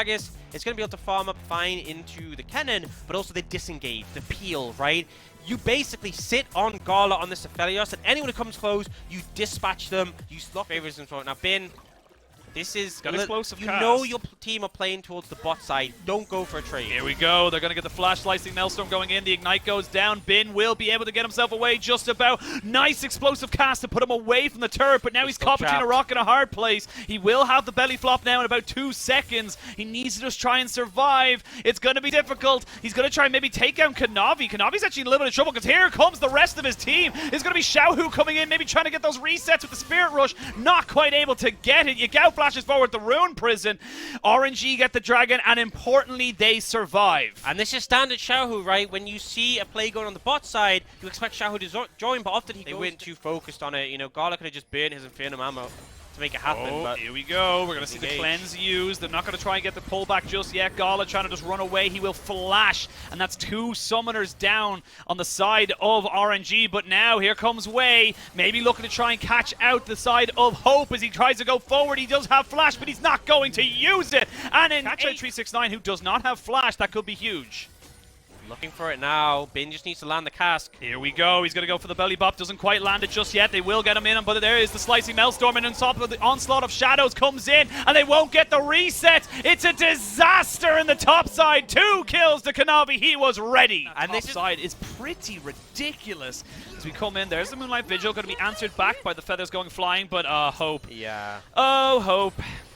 Gragas is going to be able to farm up fine into the cannon, but also the disengage, the peel, right? You basically sit on Gala on this Aphelios, and anyone who comes close, you dispatch them, you lock favoritism for it. Now, Bin, this is... Got explosive you cast. know your team are playing towards the bot side. Don't go for a trade. Here we go. They're going to get the flash slicing Maelstrom going in. The ignite goes down. Bin will be able to get himself away just about. Nice explosive cast to put him away from the turret, but now he's caught between a rock and a hard place. He will have the belly flop now in about 2 seconds. He needs to just try and survive. It's going to be difficult. He's going to try and maybe take out Kanavi. Kanavi's actually in a little bit of trouble because here comes the rest of his team. It's going to be Xiaohu coming in, maybe trying to get those resets with the Spirit Rush. Not quite able to get it. Yagao flashes forward the Ruin Prison. RNG get the Dragon, and importantly, they survive. And this is standard Xiaohu, right? When you see a play going on the bot side, you expect Xiaohu to join, but often they went too focused on it. You know, Gala could have just burned his Infernum ammo to make it happen. Oh, but here we go. We're going to see the cleanse used. They're not going to try and get the pullback just yet. Gala trying to just run away. He will flash, and that's 2 summoners down on the side of RNG. But now here comes Wei, maybe looking to try and catch out the side of Hope as he tries to go forward. He does have flash, but he's not going to use it. And in catch out 369, who does not have flash, that could be huge. Looking for it now. Bin just needs to land the cask. Here we go. He's going to go for the belly bop. Doesn't quite land it just yet. They will get him in, but there is the slicing Maelstrom, and on top of the onslaught of shadows comes in, and they won't get the reset. It's a disaster in the top side. 2 kills to Kanavi. He was ready. And this side is pretty ridiculous. As we come in, there's the Moonlight Vigil. Going to be answered back by the feathers going flying, but Hope. Yeah. Oh, Hope.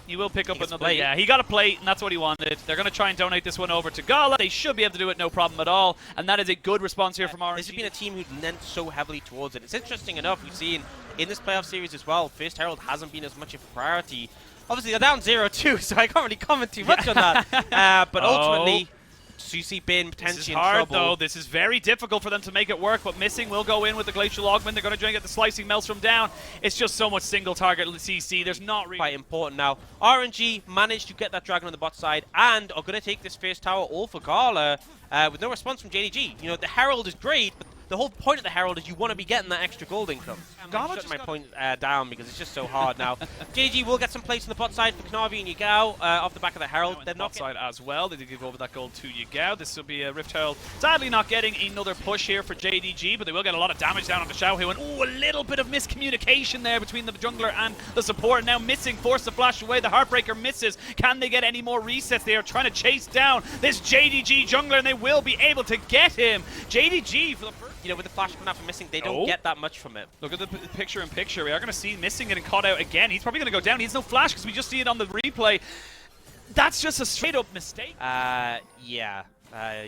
You will pick up another. Yeah, he got a plate, and that's what he wanted. They're going to try and donate this one over to Gala. They should be able to do it no problem at all, and that is a good response here from RNG. This has been a team who lent so heavily towards it. It's interesting enough, we've seen in this playoff series as well, First Herald hasn't been as much of a priority. Obviously, they're down 0-2, so I can't really comment too much on that. But ultimately, so you see Bin potentially in trouble. Though. This is very difficult for them to make it work, but Missing will go in with the Glacial Augment. They're going to try and get the slicing Maelstrom down. It's just so much single target CC. There's not really... Quite important now. RNG managed to get that Dragon on the bot side and are going to take this first tower all for Gala with no response from JDG. You know, the Herald is great, but the whole point of the Herald is you want to be getting that extra gold income. I'm shutting my point down because it's just so hard now. JDG will get some place on the bot side for Knavi and Yagao off the back of the Herald. They're not side as well. They did give over that gold to Yagao. This will be a Rift Herald. Sadly not getting another push here for JDG, but they will get a lot of damage down on the Xiaohu. And ooh, a little bit of miscommunication there between the jungler and the support. Now Missing, forced to flash away. The Heartbreaker misses. Can they get any more resets? They are trying to chase down this JDG jungler, and they will be able to get him. JDG for the first... You know, with the flash coming out from Missing, they don't get that much from it. Look at the picture-in-picture. We are going to see Missing getting caught out again. He's probably going to go down. He has no flash because we just see it on the replay. That's just a straight-up mistake. Yeah.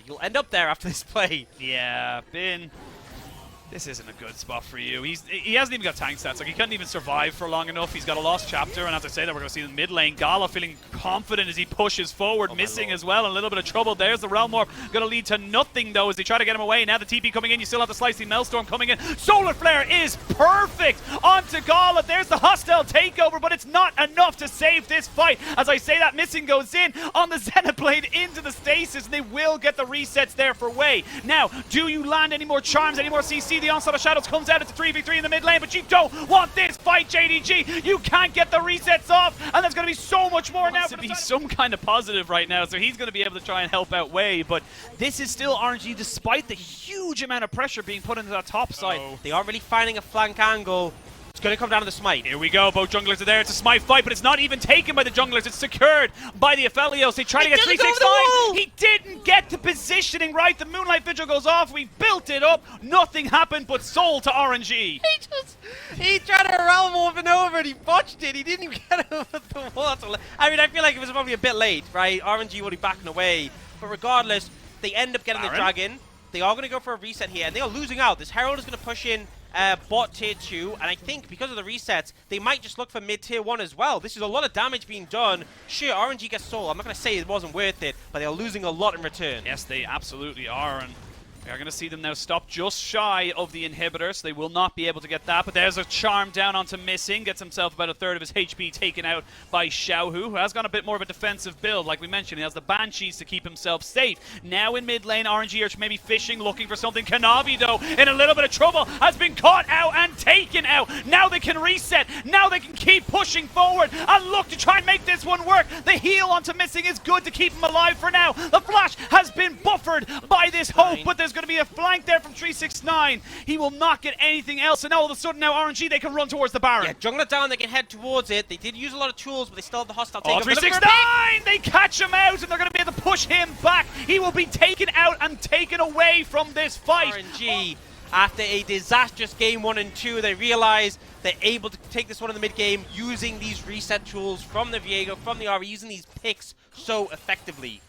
You'll end up there after this play. Yeah, Bin. This isn't a good spot for you. He hasn't even got tank stats. Like, he couldn't even survive for long enough. He's got a lost chapter, and as I say that, we're going to see the mid lane. Gala feeling confident as he pushes forward. Missing as well. A little bit of trouble. There's the Realm Warp. Going to lead to nothing, though, as they try to get him away. Now the TP coming in. You still have the Slicing Maelstrom coming in. Solar Flare is perfect onto Gala. There's the hostile takeover, but it's not enough to save this fight. As I say that, Missing goes in on the Xenoblade into the stasis, and they will get the resets there for Wei. Now, do you land any more charms, any more CC? The Onslaught of Shadows comes out. It's a 3v3 in the mid lane, but you don't want this fight, JDG. You can't get the resets off, and there's going to be so much more now. To be some kind of positive right now, so he's going to be able to try and help out Wei, but this is still RNG despite the huge amount of pressure being put into that top side. They aren't really finding a flank angle. It's going to come down to the smite. Here we go. Both junglers are there. It's a smite fight, but it's not even taken by the junglers. It's secured by the Aphelios. They try to get 369. He didn't get the positioning right. The Moonlight Vigil goes off. We built it up. Nothing happened but soul to RNG. He tried to realm over and he botched it. He didn't even get it over the water. I mean, I feel like it was probably a bit late, right? RNG will be backing away. But regardless, they end up getting the Dragon. They are going to go for a reset here, and they are losing out. This Herald is going to push in bot tier 2, and I think because of the resets, they might just look for mid tier 1 as well. This is a lot of damage being done. Sure, RNG gets soul. I'm not going to say it wasn't worth it, but they are losing a lot in return. Yes, they absolutely are, and We are going to see them now stop just shy of the inhibitor, so they will not be able to get that. But there's a charm down onto Missing. Gets himself about a third of his HP taken out by Xiaohu, who has got a bit more of a defensive build. Like we mentioned, he has the Banshees to keep himself safe. Now in mid lane, RNG are maybe fishing, looking for something. Kanavi, though, in a little bit of trouble, has been caught out and taken out. Now they can reset. Now they can keep pushing forward and look to try and make this one work. The heal onto Missing is good to keep him alive for now. The flash has been buffered by this Hope, but there's going to be a flank there from 369. He will not get anything else, and all of a sudden now RNG, they can run towards the Baron. Yeah, jungler down, they can head towards it. They did use a lot of tools, but they still have the hostile Oh, takeover. 369! They catch him out, and they're going to be able to push him back. He will be taken out and taken away from this fight. RNG, after a disastrous game 1 and 2, they realize they're able to take this one in the mid game using these reset tools from the Viego, from the RE, using these picks so effectively.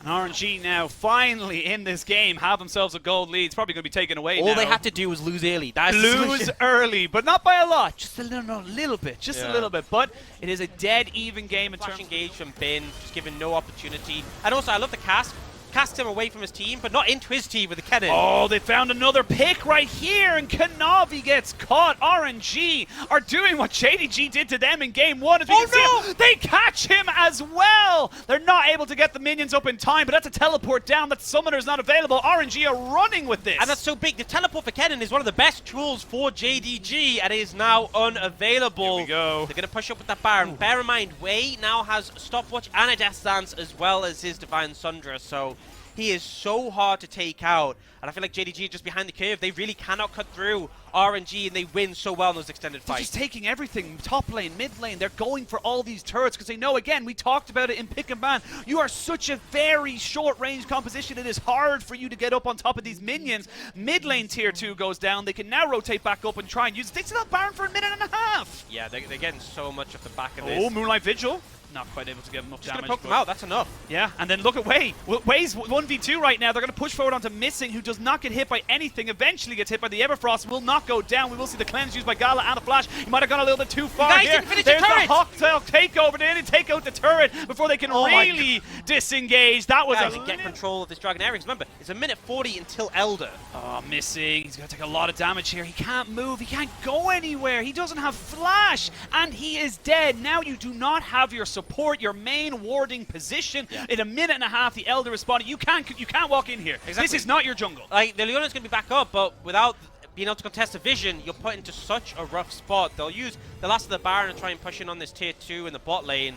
And RNG now finally in this game have themselves a gold lead. It's probably going to be taken away now. All they have to do is lose early. That's lose early, but not by a lot. Just a little bit. Just a little bit. But it is a dead even game in Flash terms engage from Bin, just given no opportunity. And also, I love the cast. Cast him away from his team, but not into his team with the cannon. Oh, they found another pick right here, and Kanavi gets caught. RNG are doing what JDG did to them in game 1. As we can see, they catch him as well. They're not able to get the minions up in time, but that's a teleport down. That summoner's not available. RNG are running with this. And that's so big. The teleport for Kennen is one of the best tools for JDG, and it is now unavailable. Here we go. They're going to push up with that Baron. Bear in mind, Wei now has Stopwatch and a Death Dance as well as his Divine Sundra, so he is so hard to take out, and I feel like JDG are just behind the curve. They really cannot cut through RNG, and they win so well in those extended They're fights. just taking everything, top lane, mid lane. They're going for all these turrets because they know, again, we talked about it in pick and ban. You are such a very short range composition. It is hard for you to get up on top of these minions. Mid lane tier 2 goes down. They can now rotate back up and try and use it. They still have Baron for a minute and a half. Yeah, they're getting so much off the back of this. Oh, Moonlight Vigil. Not quite able to get enough Just damage. gonna poke them out, that's enough. Yeah, and then look at Wei. Wei's 1v2 right now. They're going to push forward onto Missing, who does not get hit by anything. Eventually gets hit by the Everfrost, will not go down. We will see the cleanse used by Gala and the flash. He might have gone a little bit too far guys here. didn't finish There's the turret. Hawktail takeover. They didn't take out the turret before they can really disengage. That was Guys, get control of this Dragon Airings. Remember, it's a minute 40 until Elder. Oh, Missing. He's going to take a lot of damage here. He can't move. He can't go anywhere. He doesn't have flash, and he is dead. Now you do not have your support, your main warding position. In a minute and a half, the Elder responded. You can't walk in here. Exactly. This is not your jungle. Like, the Leona's going to be back up, but without being able to contest the vision, you're put into such a rough spot. They'll use the last of the Baron and try and push in on this tier 2 in the bot lane,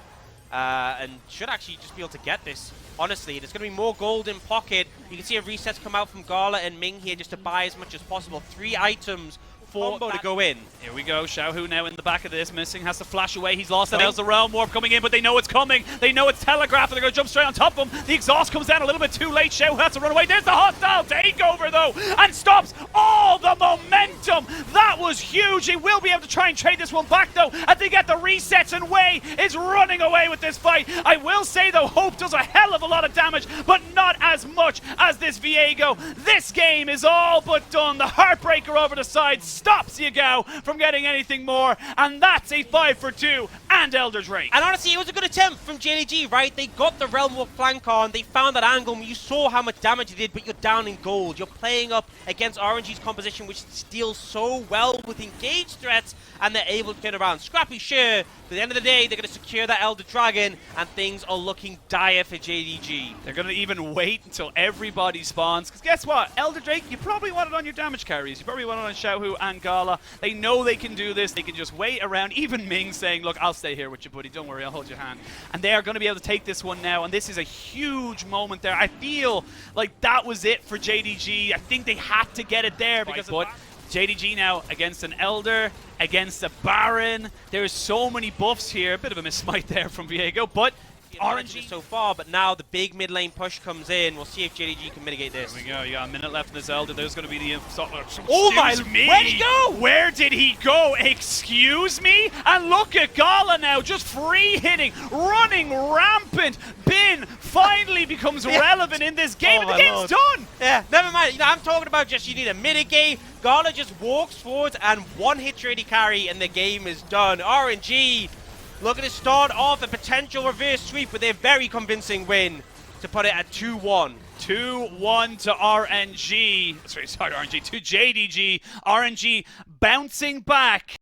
and should actually just be able to get this. Honestly, there's going to be more gold in pocket. You can see a reset come out from Gala and Ming here just to buy as much as possible. 3 items for combo to go in. Here we go. Xiaohu now in the back of this. Missing has to flash away. He's lost that. There's the Realm Warp coming in, but they know it's coming. They know it's telegraphed, and they're going to jump straight on top of him. The exhaust comes down a little bit too late. Xiaohu has to run away. There's the hostile takeover, though, and stops all the momentum. That was huge. He will be able to try and trade this one back, though, as they get the resets, and Wei is running away with this fight. I will say, though, Hope does a hell of a lot of damage, but not as much as this Viego. This game is all but done. The Heartbreaker over the side stops Yagao from getting anything more, and that's a 5 for 2 and Elder's Rake. And honestly, it was a good attempt from JDG, right? They got the Realm Warp flank on, they found that angle, and you saw how much damage it did, but you're down in gold. You're playing up against RNG's composition, which deals so well with engaged threats, and they're able to turn around. Scrappy, sure, but at the end of the day, they're going to secure that Elder Dragon, and things are looking dire for JDG. They're going to even wait until everybody spawns, because guess what? Elder Drake, you probably want it on your damage carries. You probably want it on Xiaohu and Gala. They know they can do this. They can just wait around. Even Ming saying, look, I'll stay here with you, buddy. Don't worry, I'll hold your hand. And they are going to be able to take this one now, and this is a huge moment there. I feel like that was it for JDG. I think they had to get it there because of JDG now against an Elder, against a Baron. There's so many buffs here. A bit of a missmite there from Viego, but RNG so far, but now the big mid lane push comes in. We'll see if JDG can mitigate this. There we go. You got a minute left in this Elder. There's going to be the... Oh my... Where'd he go? Where did he go? Excuse me? And look at Gala now, just free hitting, running rampant. Bin finally becomes relevant in this game, and the game's done. Yeah, never mind. You know, I'm talking about just you need a mitigate. Gala just walks forward and one hit trade carry, and the game is done. RNG looking to start off a potential reverse sweep with a very convincing win. to put it at 2-1. 2-1 to RNG. Sorry, RNG. To JDG. RNG bouncing back.